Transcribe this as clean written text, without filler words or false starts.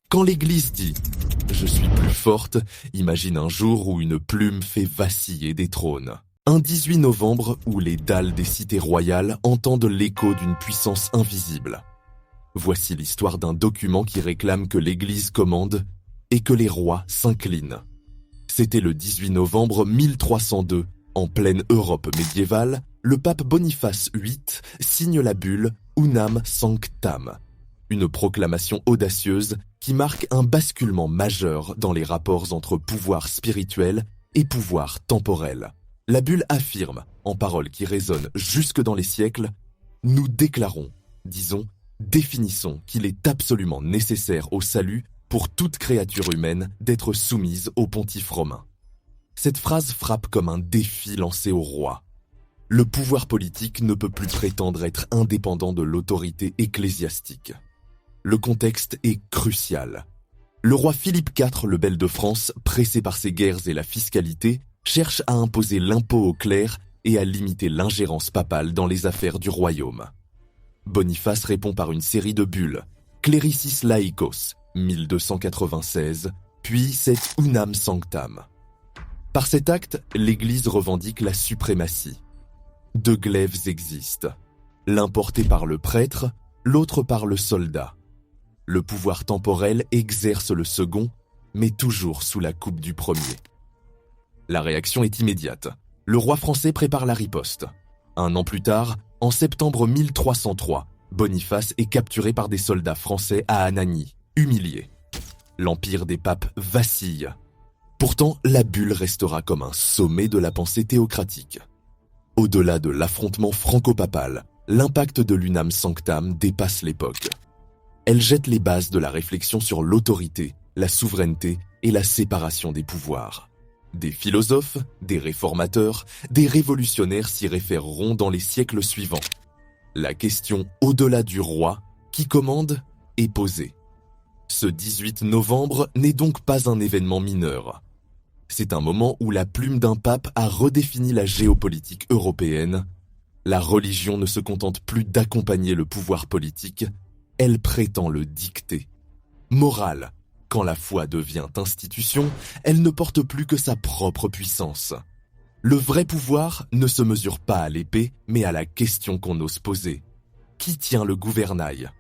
Quand l'Église dit « Je suis plus forte », imagine un jour où une plume fait vaciller des trônes. Un 18 novembre où les dalles des cités royales entendent l'écho d'une puissance invisible. Voici l'histoire d'un document qui réclame que l'Église commande et que les rois s'inclinent. C'était le 18 novembre 1302, en pleine Europe médiévale, le pape Boniface VIII signe la bulle Unam Sanctam, une proclamation audacieuse qui marque un basculement majeur dans les rapports entre pouvoir spirituel et pouvoir temporel. La bulle affirme, en paroles qui résonnent jusque dans les siècles, « Nous déclarons, disons, définissons qu'il est absolument nécessaire au salut pour toute créature humaine d'être soumise au pontife romain. » Cette phrase frappe comme un défi lancé au roi. Le pouvoir politique ne peut plus prétendre être indépendant de l'autorité ecclésiastique. Le contexte est crucial. Le roi Philippe IV le Bel de France, pressé par ses guerres et la fiscalité, cherche à imposer l'impôt aux clercs et à limiter l'ingérence papale dans les affaires du royaume. Boniface répond par une série de bulles, Clericis Laicos, 1296, puis cet Unam Sanctam. Par cet acte, l'Église revendique la suprématie. Deux glaives existent, l'un porté par le prêtre, l'autre par le soldat. Le pouvoir temporel exerce le second, mais toujours sous la coupe du premier. La réaction est immédiate. Le roi français prépare la riposte. Un an plus tard, en septembre 1303, Boniface est capturé par des soldats français à Anagni, humilié. L'empire des papes vacille. Pourtant, la bulle restera comme un sommet de la pensée théocratique. Au-delà de l'affrontement franco-papal, l'impact de l'Unam Sanctam dépasse l'époque. Elle jette les bases de la réflexion sur l'autorité, la souveraineté et la séparation des pouvoirs. Des philosophes, des réformateurs, des révolutionnaires s'y référeront dans les siècles suivants. La question au-delà du roi, qui commande, est posée. Ce 18 novembre n'est donc pas un événement mineur. C'est un moment où la plume d'un pape a redéfini la géopolitique européenne. La religion ne se contente plus d'accompagner le pouvoir politique, elle prétend le dicter. Morale, quand la foi devient institution, elle ne porte plus que sa propre puissance. Le vrai pouvoir ne se mesure pas à l'épée, mais à la question qu'on ose poser. Qui tient le gouvernail ?